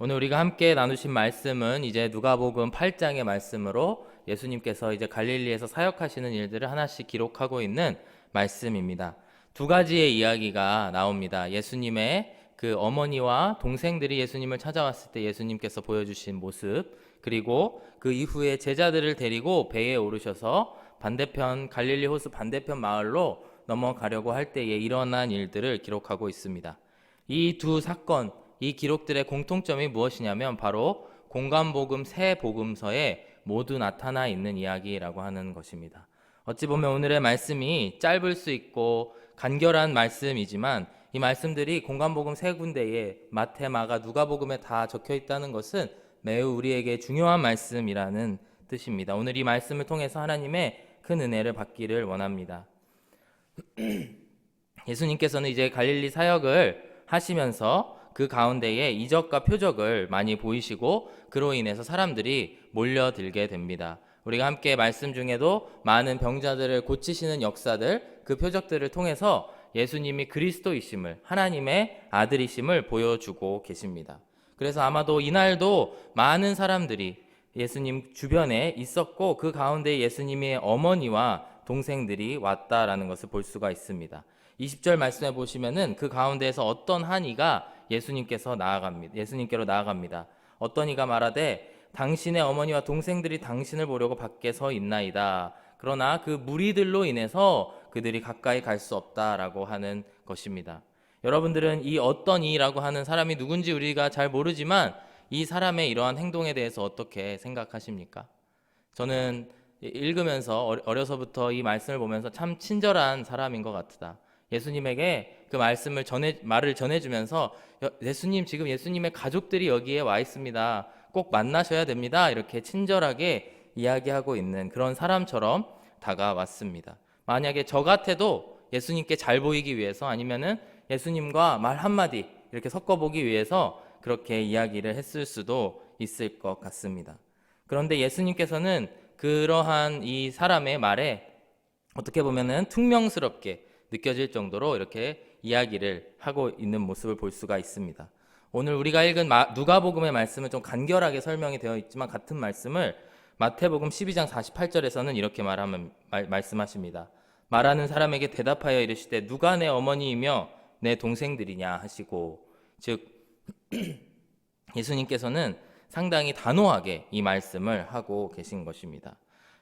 오늘 우리가 함께 나누신 말씀은 이제 누가복음 8장의 말씀으로 예수님께서 이제 갈릴리에서 사역하시는 일들을 하나씩 기록하고 있는 말씀입니다. 두 가지의 이야기가 나옵니다. 예수님의 그 어머니와 동생들이 예수님을 찾아왔을 때 예수님께서 보여주신 모습, 그리고 그 이후에 제자들을 데리고 배에 오르셔서 반대편 갈릴리 호수 반대편 마을로 넘어가려고 할 때에 일어난 일들을 기록하고 있습니다. 이 두 사건, 이 기록들의 공통점이 무엇이냐면 바로 공관복음 세 복음서에 모두 나타나 있는 이야기라고 하는 것입니다. 어찌 보면 오늘의 말씀이 짧을 수 있고 간결한 말씀이지만 이 말씀들이 공관복음 세 군데에 마태, 마가, 누가복음에 다 적혀 있다는 것은 매우 우리에게 중요한 말씀이라는 뜻입니다. 오늘 이 말씀을 통해서 하나님의 큰 은혜를 받기를 원합니다. 예수님께서는 이제 갈릴리 사역을 하시면서 그 가운데에 이적과 표적을 많이 보이시고 그로 인해서 사람들이 몰려들게 됩니다. 우리가 함께 말씀 중에도 많은 병자들을 고치시는 역사들, 그 표적들을 통해서 예수님이 그리스도이심을, 하나님의 아들이심을 보여주고 계십니다. 그래서 아마도 이날도 많은 사람들이 예수님 주변에 있었고 그 가운데 예수님의 어머니와 동생들이 왔다라는 것을 볼 수가 있습니다. 20절 말씀해 보시면은 그 가운데에서 어떤 한 이가 예수님께로 나아갑니다. 어떤 이가 말하되 당신의 어머니와 동생들이 당신을 보려고 밖에 서 있나이다. 그러나 그 무리들로 인해서 그들이 가까이 갈 수 없다라고 하는 것입니다. 여러분들은 이 어떤 이라고 하는 사람이 누군지 우리가 잘 모르지만 이 사람의 이러한 행동에 대해서 어떻게 생각하십니까? 저는 읽으면서 어려서부터 이 말씀을 보면서 참 친절한 사람인 것 같다. 예수님에게 그 말을 전해주면서 예수님, 지금 예수님의 가족들이 여기에 와 있습니다. 꼭 만나셔야 됩니다. 이렇게 친절하게 이야기하고 있는 그런 사람처럼 다가왔습니다. 만약에 저 같아도 예수님께 잘 보이기 위해서 아니면은 예수님과 말 한마디 이렇게 섞어보기 위해서 그렇게 이야기를 했을 수도 있을 것 같습니다. 그런데 예수님께서는 그러한 이 사람의 말에 어떻게 보면은 퉁명스럽게 느껴질 정도로 이렇게 이야기를 하고 있는 모습을 볼 수가 있습니다. 오늘 우리가 읽은 누가복음의 말씀은 좀 간결하게 설명이 되어 있지만 같은 말씀을 마태복음 12장 48절에서는 이렇게 말씀하십니다. 말하는 사람에게 대답하여 이르시되 누가 내 어머니이며 내 동생들이냐 하시고, 즉 예수님께서는 상당히 단호하게 이 말씀을 하고 계신 것입니다.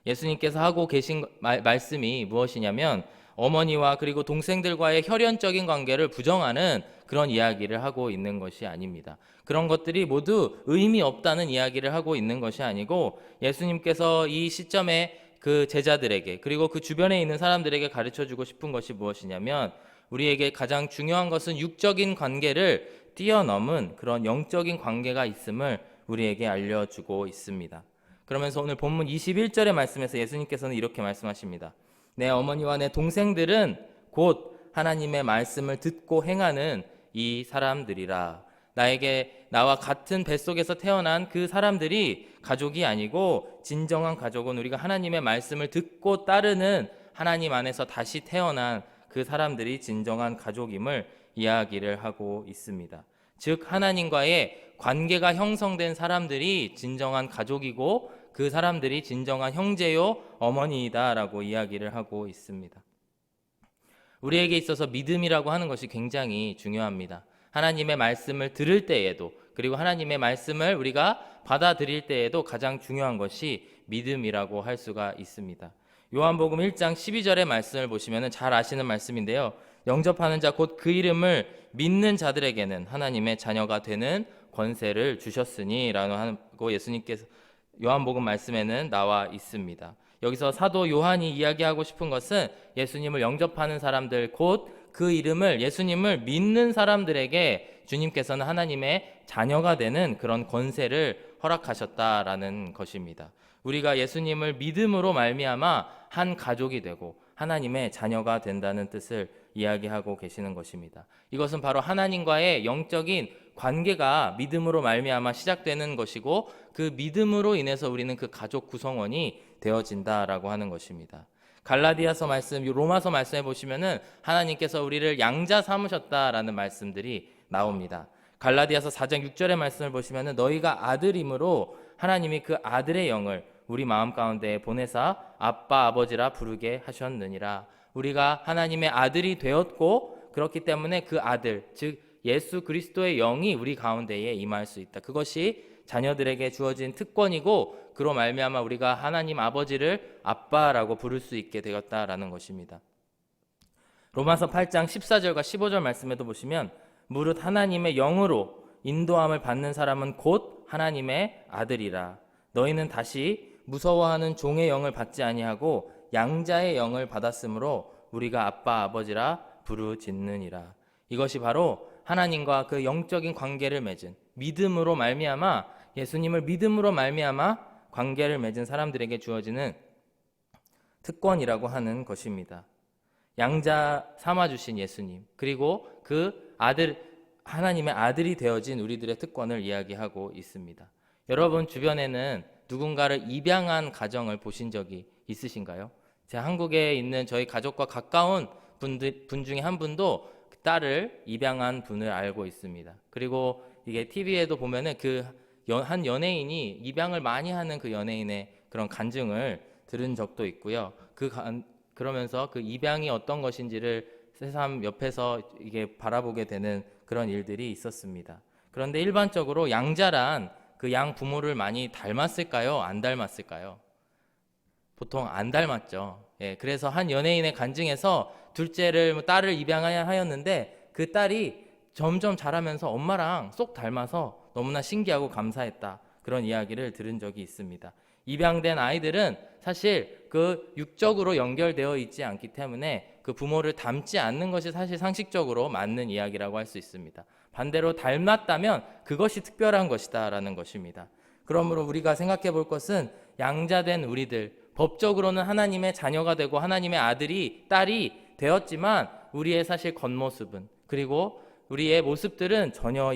예수님께서 하고 계신 말씀이 무엇이냐면 어머니와 그리고 동생들과의 혈연적인 관계를 부정하는 그런 이야기를 하고 있는 것이 아닙니다. 그런 것들이 모두 의미 없다는 이야기를 하고 있는 것이 아니고 예수님께서 이 시점에 그 제자들에게 그리고 그 주변에 있는 사람들에게 가르쳐주고 싶은 것이 무엇이냐면 우리에게 가장 중요한 것은 육적인 관계를 뛰어넘은 그런 영적인 관계가 있음을 우리에게 알려주고 있습니다. 그러면서 오늘 본문 21절의 말씀에서 예수님께서는 이렇게 말씀하십니다. 내 어머니와 내 동생들은 곧 하나님의 말씀을 듣고 행하는 이 사람들이라. 나와 같은 뱃속에서 태어난 그 사람들이 가족이 아니고 진정한 가족은 우리가 하나님의 말씀을 듣고 따르는 하나님 안에서 다시 태어난 그 사람들이 진정한 가족임을 이야기를 하고 있습니다. 즉 하나님과의 관계가 형성된 사람들이 진정한 가족이고 그 사람들이 진정한 형제요 어머니이다라고 이야기를 하고 있습니다. 우리에게 있어서 믿음이라고 하는 것이 굉장히 중요합니다. 하나님의 말씀을 들을 때에도 그리고 하나님의 말씀을 우리가 받아들일 때에도 가장 중요한 것이 믿음이라고 할 수가 있습니다. 요한복음 1장 12절의 말씀을 보시면 잘 아시는 말씀인데요. 영접하는 자 곧 그 이름을 믿는 자들에게는 하나님의 자녀가 되는 권세를 주셨으니 라고 예수님께서 요한복음 말씀에는 나와 있습니다. 여기서 사도 요한이 이야기하고 싶은 것은 예수님을 영접하는 사람들 곧 그 이름을 예수님을 믿는 사람들에게 주님께서는 하나님의 자녀가 되는 그런 권세를 허락하셨다라는 것입니다. 우리가 예수님을 믿음으로 말미암아 한 가족이 되고 하나님의 자녀가 된다는 뜻을 이야기하고 계시는 것입니다. 이것은 바로 하나님과의 영적인 관계가 믿음으로 말미암아 시작되는 것이고 그 믿음으로 인해서 우리는 그 가족 구성원이 되어진다라고 하는 것입니다. 갈라디아서 말씀, 로마서 말씀해 보시면은 하나님께서 우리를 양자 삼으셨다라는 말씀들이 나옵니다. 갈라디아서 4장 6절의 말씀을 보시면은 너희가 아들임으로 하나님이 그 아들의 영을 우리 마음 가운데 보내사 아빠 아버지라 부르게 하셨느니라. 우리가 하나님의 아들이 되었고 그렇기 때문에 그 아들 즉 예수 그리스도의 영이 우리 가운데에 임할 수 있다. 그것이 자녀들에게 주어진 특권이고 그로 말미암아 우리가 하나님 아버지를 아빠라고 부를 수 있게 되었다라는 것입니다. 로마서 8장 14절과 15절 말씀에도 보시면 무릇 하나님의 영으로 인도함을 받는 사람은 곧 하나님의 아들이라. 너희는 다시 무서워하는 종의 영을 받지 아니하고 양자의 영을 받았으므로 우리가 아빠 아버지라 부르짖느니라. 이것이 바로 하나님과 그 영적인 관계를 맺은 믿음으로 말미암아 예수님을 믿음으로 말미암아 관계를 맺은 사람들에게 주어지는 특권이라고 하는 것입니다. 양자 삼아주신 예수님 그리고 그 아들 하나님의 아들이 되어진 우리들의 특권을 이야기하고 있습니다. 여러분 주변에는 누군가를 입양한 가정을 보신 적이 있으신가요? 제가 한국에 있는 저희 가족과 가까운 분 중에 한 분도 딸을 입양한 분을 알고 있습니다. 그리고 이게 TV에도 보면은 한 연예인이 입양을 많이 하는 그 연예인의 그런 간증을 들은 적도 있고요. 그러면서 그 입양이 어떤 것인지를 새삼 옆에서 이게 바라보게 되는 그런 일들이 있었습니다. 그런데 일반적으로 양자란 그 양 부모를 많이 닮았을까요? 안 닮았을까요? 보통 안 닮았죠. 예, 그래서 한 연예인의 간증에서 딸을 입양하였는데 그 딸이 점점 자라면서 엄마랑 쏙 닮아서 너무나 신기하고 감사했다. 그런 이야기를 들은 적이 있습니다. 입양된 아이들은 사실 그 육적으로 연결되어 있지 않기 때문에 그 부모를 닮지 않는 것이 사실 상식적으로 맞는 이야기라고 할 수 있습니다. 반대로 닮았다면 그것이 특별한 것이다라는 것입니다. 그러므로 우리가 생각해 볼 것은 양자된 우리들, 법적으로는 하나님의 자녀가 되고 하나님의 딸이 되었지만 우리의 사실 겉모습은 그리고 우리의 모습들은 전혀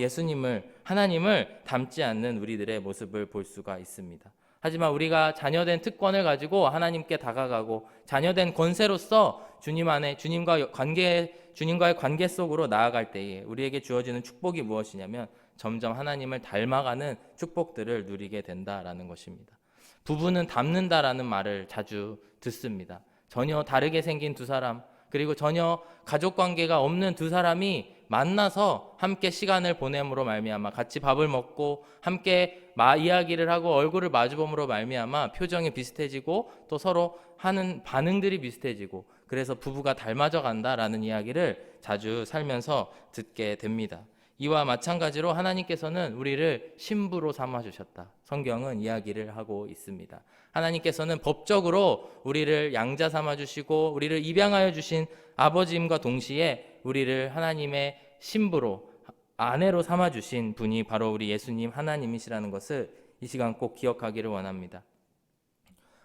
하나님을 닮지 않는 우리들의 모습을 볼 수가 있습니다. 하지만 우리가 자녀된 특권을 가지고 하나님께 다가가고 자녀된 권세로서 주님과의 관계 속으로 나아갈 때에 우리에게 주어지는 축복이 무엇이냐면 점점 하나님을 닮아가는 축복들을 누리게 된다라는 것입니다. 부부는 닮는다라는 말을 자주 듣습니다. 전혀 다르게 생긴 두 사람, 그리고 전혀 가족 관계가 없는 두 사람이 만나서 함께 시간을 보냄으로 말미암아 같이 밥을 먹고 함께 이야기를 하고 얼굴을 마주봄으로 말미암아 표정이 비슷해지고 또 서로 하는 반응들이 비슷해지고 그래서 부부가 닮아져 간다라는 이야기를 자주 살면서 듣게 됩니다. 이와 마찬가지로 하나님께서는 우리를 신부로 삼아주셨다. 성경은 이야기를 하고 있습니다. 하나님께서는 법적으로 우리를 양자 삼아주시고 우리를 입양하여 주신 아버지임과 동시에 우리를 하나님의 신부로 아내로 삼아주신 분이 바로 우리 예수님 하나님이시라는 것을 이 시간 꼭 기억하기를 원합니다.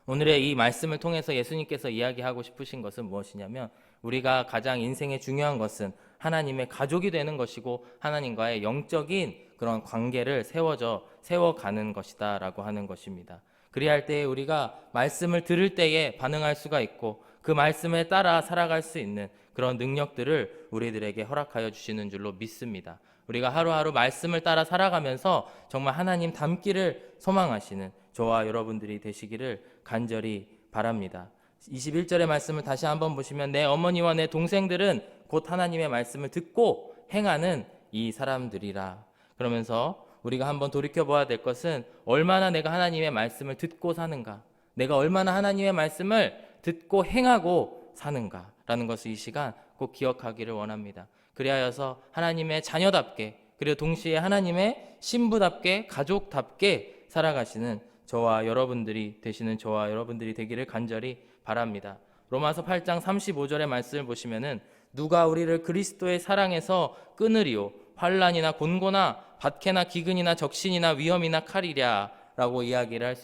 오늘의 이 말씀을 통해서 예수님께서 이야기하고 싶으신 것은 무엇이냐면 우리가 가장 인생의 중요한 것은 하나님의 가족이 되는 것이고 하나님과의 영적인 그런 관계를 세워가는 것이다 라고 하는 것입니다. 그리할 때에 우리가 말씀을 들을 때에 반응할 수가 있고 그 말씀에 따라 살아갈 수 있는 그런 능력들을 우리들에게 허락하여 주시는 줄로 믿습니다. 우리가 하루하루 말씀을 따라 살아가면서 정말 하나님 닮기를 소망하시는 저와 여러분들이 되시기를 간절히 바랍니다. 21절의 말씀을 다시 한번 보시면 내 어머니와 내 동생들은 곧 하나님의 말씀을 듣고 행하는 이 사람들이라. 그러면서 우리가 한번 돌이켜봐야 될 것은 얼마나 내가 하나님의 말씀을 듣고 사는가, 내가 얼마나 하나님의 말씀을 듣고 행하고 사는가라는 것을 이 시간 꼭 기억하기를 원합니다. 그리하여서 하나님의 자녀답게 그리고 동시에 하나님의 신부답게 가족답게 살아가시는 저와 여러분들이 되기를 간절히 바랍니다. 로마서 8장 35절의 말씀을 보시면은 누가 우리를 그리스도의 사랑에서 끊으리요 환난이나 곤고나 박해나 기근이나 적신이나 위험이나 칼이랴 라고 이야기를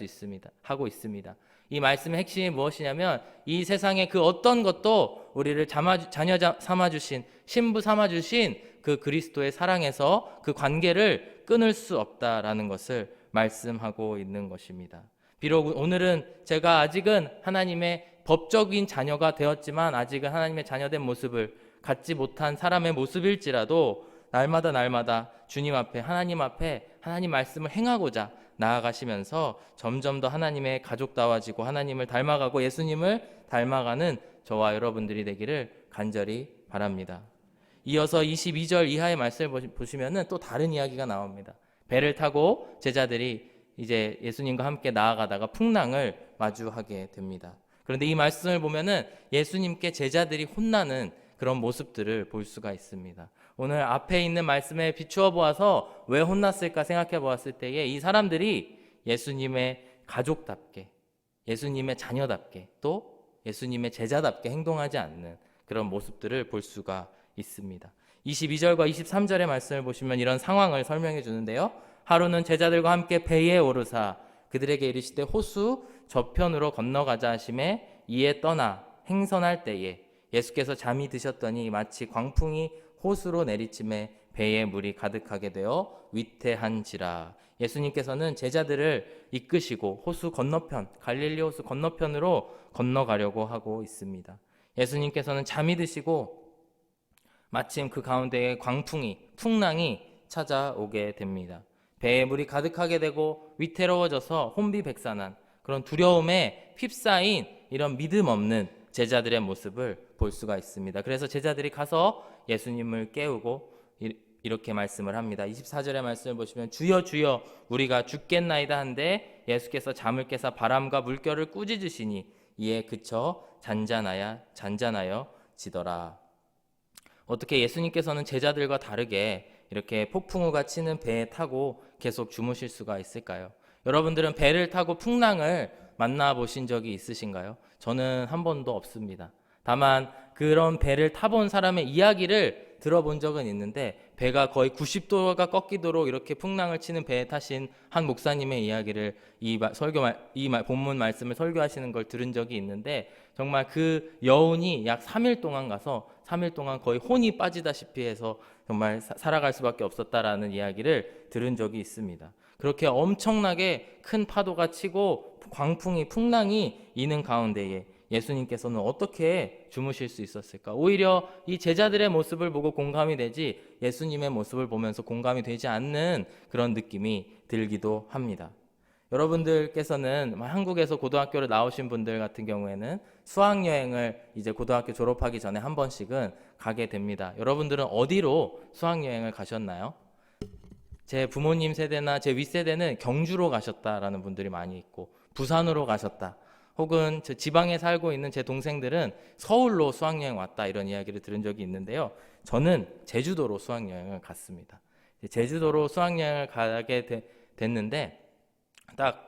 하고 있습니다. 이 말씀의 핵심이 무엇이냐면 이 세상의 그 어떤 것도 우리를 자녀 삼아주신 신부 삼아주신 그 그리스도의 사랑에서 그 관계를 끊을 수 없다라는 것을 말씀하고 있는 것입니다. 비록 오늘은 제가 아직은 하나님의 법적인 자녀가 되었지만 아직은 하나님의 자녀된 모습을 갖지 못한 사람의 모습일지라도 날마다 주님 앞에 하나님 말씀을 행하고자 나아가시면서 점점 더 하나님의 가족다워지고 하나님을 닮아가고 예수님을 닮아가는 저와 여러분들이 되기를 간절히 바랍니다. 이어서 22절 이하의 말씀을 보시면은 또 다른 이야기가 나옵니다. 배를 타고 제자들이 이제 예수님과 함께 나아가다가 풍랑을 마주하게 됩니다. 그런데 이 말씀을 보면은 예수님께 제자들이 혼나는 그런 모습들을 볼 수가 있습니다. 오늘 앞에 있는 말씀에 비추어 보아서 왜 혼났을까 생각해 보았을 때에 이 사람들이 예수님의 가족답게, 예수님의 자녀답게, 또 예수님의 제자답게 행동하지 않는 그런 모습들을 볼 수가 있습니다. 22절과 23절의 말씀을 보시면 이런 상황을 설명해 주는데요. 하루는 제자들과 함께 배에 오르사 그들에게 이르시되 호수 저편으로 건너가자 하심에 이에 떠나 행선할 때에 예수께서 잠이 드셨더니 마치 광풍이 호수로 내리침에 배에 물이 가득하게 되어 위태한지라. 예수님께서는 제자들을 이끄시고 호수 건너편, 갈릴리 호수 건너편으로 건너가려고 하고 있습니다. 예수님께서는 잠이 드시고 마침 그 가운데에 풍랑이 찾아오게 됩니다. 배에 물이 가득하게 되고 위태로워져서 혼비백산한 그런 두려움에 휩싸인 이런 믿음 없는 제자들의 모습을 볼 수가 있습니다. 그래서 제자들이 가서 예수님을 깨우고 이렇게 말씀을 합니다. 24절의 말씀을 보시면 주여 주여 우리가 죽겠나이다 한데 예수께서 잠을 깨사 바람과 물결을 꾸짖으시니 이에 그쳐 잔잔하여 지더라. 어떻게 예수님께서는 제자들과 다르게 이렇게 폭풍우가 치는 배에 타고 계속 주무실 수가 있을까요? 여러분들은 배를 타고 풍랑을 만나보신 적이 있으신가요? 저는 한 번도 없습니다. 다만 그런 배를 타본 사람의 이야기를 들어본 적은 있는데 배가 거의 90도가 꺾이도록 이렇게 풍랑을 치는 배에 타신 한 목사님의 이야기를 본문 말씀을 설교하시는 걸 들은 적이 있는데 정말 그 여운이 약 3일 동안 가서 3일 동안 거의 혼이 빠지다시피 해서 정말 살아갈 수밖에 없었다라는 이야기를 들은 적이 있습니다. 그렇게 엄청나게 큰 파도가 치고 풍랑이 이는 가운데에 예수님께서는 어떻게 주무실 수 있었을까? 오히려 이 제자들의 모습을 보고 공감이 되지 예수님의 모습을 보면서 공감이 되지 않는 그런 느낌이 들기도 합니다. 여러분들께서는 한국에서 고등학교를 나오신 분들 같은 경우에는 수학여행을 이제 고등학교 졸업하기 전에 한 번씩은 가게 됩니다. 여러분들은 어디로 수학여행을 가셨나요? 제 부모님 세대나 제 윗세대는 경주로 가셨다라는 분들이 많이 있고 부산으로 가셨다. 혹은 저 지방에 살고 있는 제 동생들은 서울로 수학여행 왔다 이런 이야기를 들은 적이 있는데요. 저는 제주도로 수학여행을 갔습니다. 제주도로 수학여행을 가게 됐는데 딱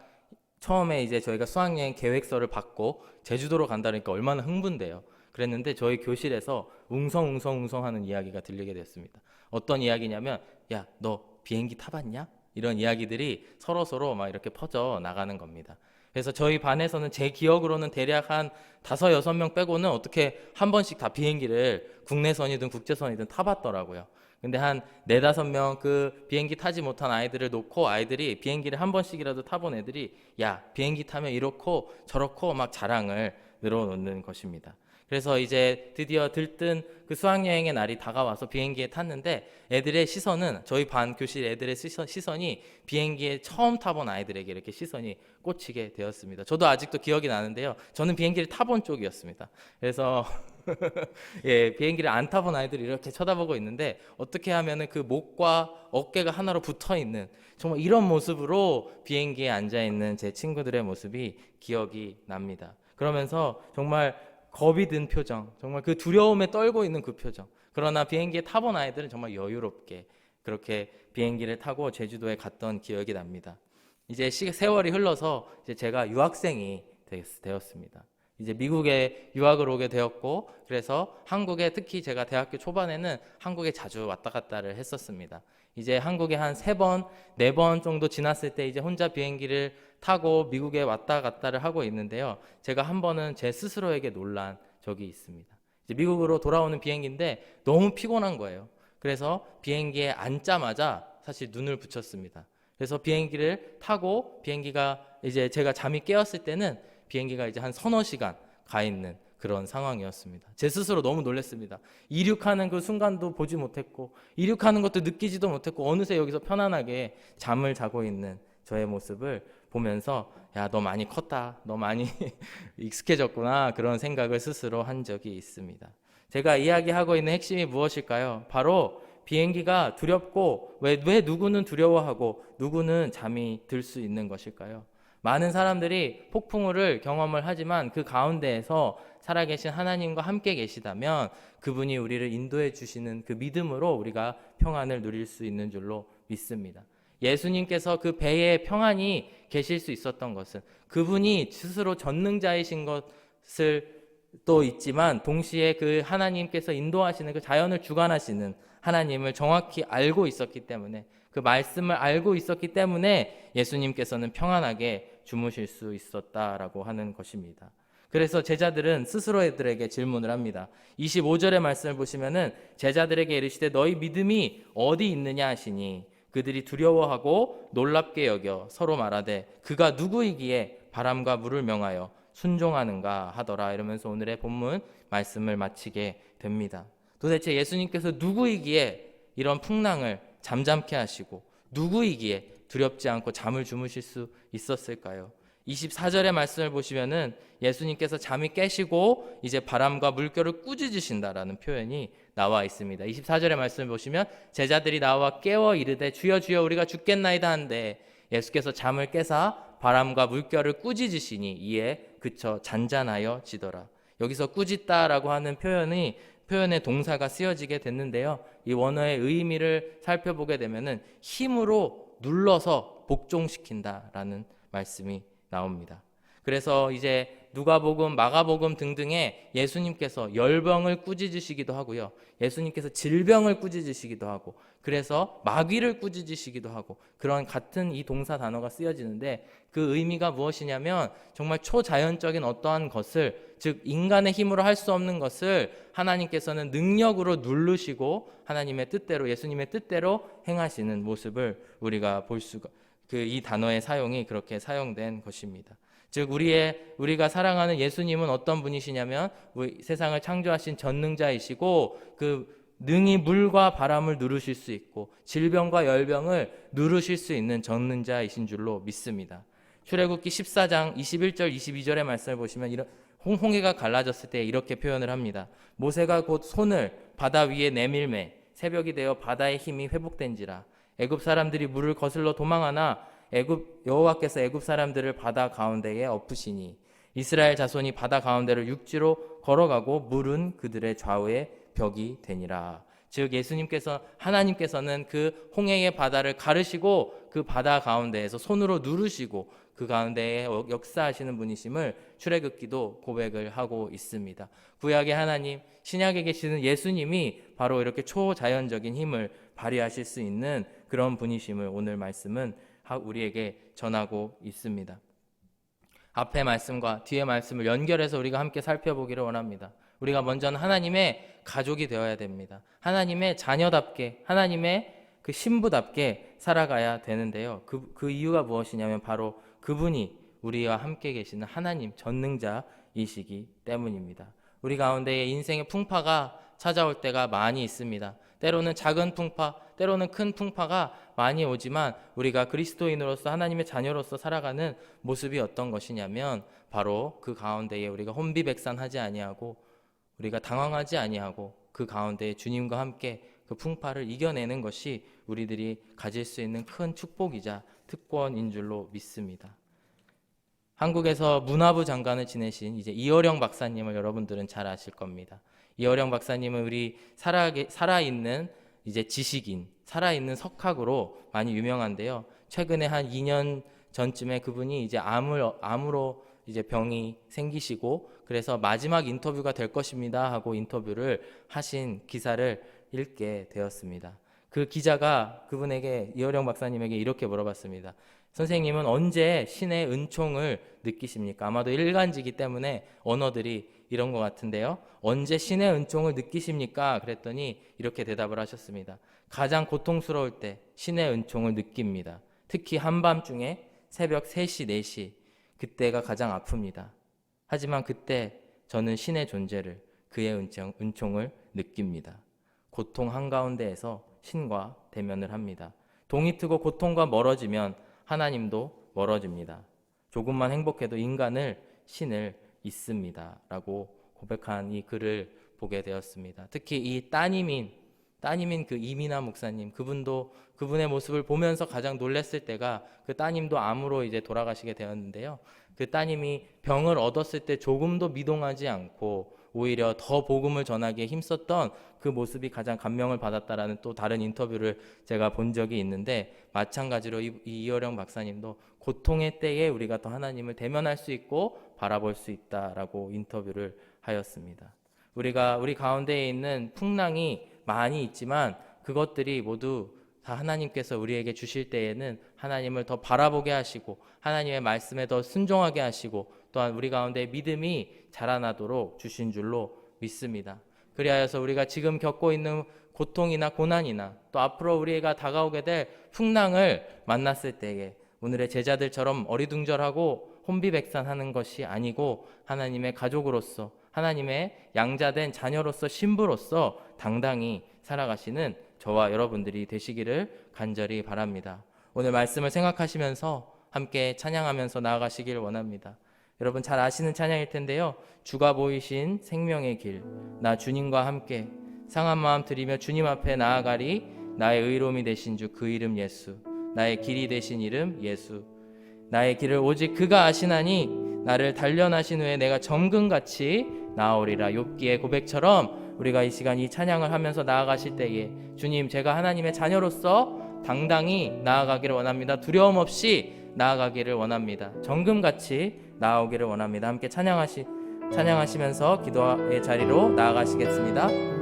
처음에 이제 저희가 수학여행 계획서를 받고 제주도로 간다니까 얼마나 흥분돼요. 그랬는데 저희 교실에서 웅성웅성 하는 이야기가 들리게 됐습니다. 어떤 이야기냐면 야, 너 비행기 타봤냐? 이런 이야기들이 서로 막 이렇게 퍼져 나가는 겁니다. 그래서 저희 반에서는 제 기억으로는 대략 한 5, 6명 빼고는 어떻게 한 번씩 다 비행기를 국내선이든 국제선이든 타봤더라고요. 근데 한 4, 5명 그 비행기 타지 못한 아이들을 놓고 아이들이 비행기를 한 번씩이라도 타본 애들이 야, 비행기 타면 이렇고 저렇고 막 자랑을 늘어놓는 것입니다. 그래서 이제 드디어 들뜬 그 수학여행의 날이 다가와서 비행기에 탔는데 애들의 시선은 저희 반 교실 애들의 시선이 비행기에 처음 타본 아이들에게 이렇게 시선이 꽂히게 되었습니다. 저도 아직도 기억이 나는데요. 저는 비행기를 타본 쪽이었습니다. 그래서 예, 비행기를 안 타본 아이들이 이렇게 쳐다보고 있는데 어떻게 하면은 그 목과 어깨가 하나로 붙어 있는 정말 이런 모습으로 비행기에 앉아 있는 제 친구들의 모습이 기억이 납니다. 그러면서 정말 겁이 든 표정, 정말 그 두려움에 떨고 있는 그 표정. 그러나 비행기에 타본 아이들은 정말 여유롭게 그렇게 비행기를 타고 제주도에 갔던 기억이 납니다. 이제 세월이 흘러서 이제 제가 유학생이 되었습니다. 이제 미국에 유학을 오게 되었고 그래서 한국에 특히 제가 대학교 초반에는 한국에 자주 왔다 갔다를 했었습니다. 이제 한국에 한 3번, 4번 정도 지났을 때 이제 혼자 비행기를 타고 미국에 왔다 갔다를 하고 있는데요. 제가 한 번은 제 스스로에게 놀란 적이 있습니다. 이제 미국으로 돌아오는 비행기인데 너무 피곤한 거예요. 그래서 비행기에 앉자마자 사실 눈을 붙였습니다. 그래서 비행기를 타고 비행기가 이제 제가 잠이 깨었을 때는 비행기가 이제 한 3-4시간 가 있는 그런 상황이었습니다. 제 스스로 너무 놀랐습니다. 이륙하는 그 순간도 보지 못했고 이륙하는 것도 느끼지도 못했고 어느새 여기서 편안하게 잠을 자고 있는 저의 모습을 보면서 야, 너 많이 컸다. 너 많이 익숙해졌구나. 그런 생각을 스스로 한 적이 있습니다. 제가 이야기하고 있는 핵심이 무엇일까요? 바로 비행기가 두렵고 왜 누구는 두려워하고 누구는 잠이 들 수 있는 것일까요? 많은 사람들이 폭풍우를 경험을 하지만 그 가운데에서 살아계신 하나님과 함께 계시다면 그분이 우리를 인도해 주시는 그 믿음으로 우리가 평안을 누릴 수 있는 줄로 믿습니다. 예수님께서 그 배에 평안히 계실 수 있었던 것은 그분이 스스로 전능자이신 것을 또 있지만 동시에 그 하나님께서 인도하시는 그 자연을 주관하시는 하나님을 정확히 알고 있었기 때문에 그 말씀을 알고 있었기 때문에 예수님께서는 평안하게 주무실 수 있었다라고 하는 것입니다. 그래서 제자들은 스스로들에게 질문을 합니다. 25절의 말씀을 보시면은 제자들에게 이르시되 너희 믿음이 어디 있느냐 하시니 그들이 두려워하고 놀랍게 여겨 서로 말하되 그가 누구이기에 바람과 물을 명하여 순종하는가 하더라. 이러면서 오늘의 본문 말씀을 마치게 됩니다. 도대체 예수님께서 누구이기에 이런 풍랑을 잠잠케 하시고 누구이기에 두렵지 않고 잠을 주무실 수 있었을까요? 24절의 말씀을 보시면은 예수님께서 잠이 깨시고 이제 바람과 물결을 꾸짖으신다라는 표현이 나와 있습니다. 24절의 말씀을 보시면 제자들이 나와 깨워 이르되 주여 주여 우리가 죽겠나이다 한데 예수께서 잠을 깨사 바람과 물결을 꾸짖으시니 이에 그쳐 잔잔하여 지더라. 여기서 꾸짖다라고 하는 표현의 동사가 쓰여지게 됐는데요. 이 원어의 의미를 살펴보게 되면은 힘으로 눌러서 복종시킨다라는 말씀이 나옵니다. 그래서 이제 누가복음, 마가복음 등등에 예수님께서 열병을 꾸짖으시기도 하고요. 예수님께서 질병을 꾸짖으시기도 하고 그래서 마귀를 꾸짖으시기도 하고 그런 같은 이 동사 단어가 쓰여지는데 그 의미가 무엇이냐면 정말 초자연적인 어떠한 것을 즉 인간의 힘으로 할 수 없는 것을 하나님께서는 능력으로 누르시고 하나님의 뜻대로 예수님의 뜻대로 행하시는 모습을 우리가 볼 수가 이 단어의 사용이 그렇게 사용된 것입니다. 즉 우리가 사랑하는 예수님은 어떤 분이시냐면 세상을 창조하신 전능자이시고 그 능히 물과 바람을 누르실 수 있고 질병과 열병을 누르실 수 있는 전능자이신 줄로 믿습니다. 출애굽기 14장 21절 22절의 말씀을 보시면 이런 홍해가 갈라졌을 때 이렇게 표현을 합니다. 모세가 곧 손을 바다 위에 내밀매 새벽이 되어 바다의 힘이 회복된지라 애굽 사람들이 물을 거슬러 도망하나 여호와께서 애굽 사람들을 바다 가운데에 엎으시니 이스라엘 자손이 바다 가운데를 육지로 걸어가고 물은 그들의 좌우에 벽이 되니라. 즉 하나님께서는 그 홍해의 바다를 가르시고 그 바다 가운데에서 손으로 누르시고 그 가운데에 역사하시는 분이심을 출애굽기도 고백을 하고 있습니다. 구약의 하나님, 신약에 계시는 예수님이 바로 이렇게 초자연적인 힘을 발휘하실 수 있는 그런 분이심을 오늘 말씀은 우리에게 전하고 있습니다. 앞의 말씀과 뒤의 말씀을 연결해서 우리가 함께 살펴보기를 원합니다. 우리가 먼저는 하나님의 가족이 되어야 됩니다. 하나님의 자녀답게, 하나님의 그 신부답게 살아가야 되는데요. 그 이유가 무엇이냐면 바로 그분이 우리와 함께 계시는 하나님 전능자이시기 때문입니다. 우리 가운데 인생의 풍파가 찾아올 때가 많이 있습니다. 때로는 작은 풍파, 때로는 큰 풍파가 많이 오지만 우리가 그리스도인으로서 하나님의 자녀로서 살아가는 모습이 어떤 것이냐면 바로 그 가운데에 우리가 혼비백산하지 아니하고 우리가 당황하지 아니하고 그 가운데 주님과 함께 그 풍파를 이겨내는 것이 우리들이 가질 수 있는 큰 축복이자 특권인 줄로 믿습니다. 한국에서 문화부 장관을 지내신 이제 이어령 박사님을 여러분들은 잘 아실 겁니다. 이어령 박사님은 우리 살아있는 이제 지식인, 살아있는 석학으로 많이 유명한데요. 최근에 한 2년 전쯤에 그분이 이제 암으로 이제 병이 생기시고 그래서 마지막 인터뷰가 될 것입니다 하고 인터뷰를 하신 기사를 읽게 되었습니다. 그 기자가 그분에게 이어령 박사님에게 이렇게 물어봤습니다. 선생님은 언제 신의 은총을 느끼십니까? 아마도 일간지기 때문에 언어들이 이런 것 같은데요. 언제 신의 은총을 느끼십니까? 그랬더니 이렇게 대답을 하셨습니다. 가장 고통스러울 때 신의 은총을 느낍니다. 특히 한밤중에 새벽 3시, 4시 그때가 가장 아픕니다. 하지만 그때 저는 신의 존재를, 그의 은총을 느낍니다. 고통 한가운데에서 신과 대면을 합니다. 동이 트고 고통과 멀어지면 하나님도 멀어집니다. 조금만 행복해도 인간을, 신을 잊습니다. 라고 고백한 이 글을 보게 되었습니다. 특히 이 따님인 그 이민아 목사님, 그분의 모습을 보면서 가장 놀랐을 때가 그 따님도 암으로 이제 돌아가시게 되었는데요. 그 따님이 병을 얻었을 때 조금도 미동하지 않고 오히려 더 복음을 전하기에 힘썼던 그 모습이 가장 감명을 받았다라는 또 다른 인터뷰를 제가 본 적이 있는데, 마찬가지로 이어령 박사님도 고통의 때에 우리가 더 하나님을 대면할 수 있고 바라볼 수 있다라고 인터뷰를 하였습니다. 우리 가운데에 있는 풍랑이 많이 있지만 그것들이 모두 다 하나님께서 우리에게 주실 때에는 하나님을 더 바라보게 하시고 하나님의 말씀에 더 순종하게 하시고 또한 우리 가운데 믿음이 자라나도록 주신 줄로 믿습니다. 그리하여서 우리가 지금 겪고 있는 고통이나 고난이나 또 앞으로 우리가 다가오게 될 풍랑을 만났을 때에 오늘의 제자들처럼 어리둥절하고 혼비백산하는 것이 아니고 하나님의 가족으로서, 하나님의 양자된 자녀로서, 신부로서 당당히 살아가시는 저와 여러분들이 되시기를 간절히 바랍니다. 오늘 말씀을 생각하시면서 함께 찬양하면서 나아가시길 원합니다. 여러분 잘 아시는 찬양일 텐데요. 주가 보이신 생명의 길, 나 주님과 함께 상한 마음 드리며 주님 앞에 나아가리. 나의 의로움이 되신 주 그 이름 예수, 나의 길이 되신 이름 예수. 나의 길을 오직 그가 아시나니 나를 단련하신 후에 내가 정금같이 나아오리라. 욥기의 고백처럼 우리가 이 시간 이 찬양을 하면서 나아가실 때에 주님, 제가 하나님의 자녀로서 당당히 나아가기를 원합니다. 두려움 없이 나아가기를 원합니다. 정금같이 나아오기를 원합니다. 함께 찬양하시면서 기도의 자리로 나아가시겠습니다.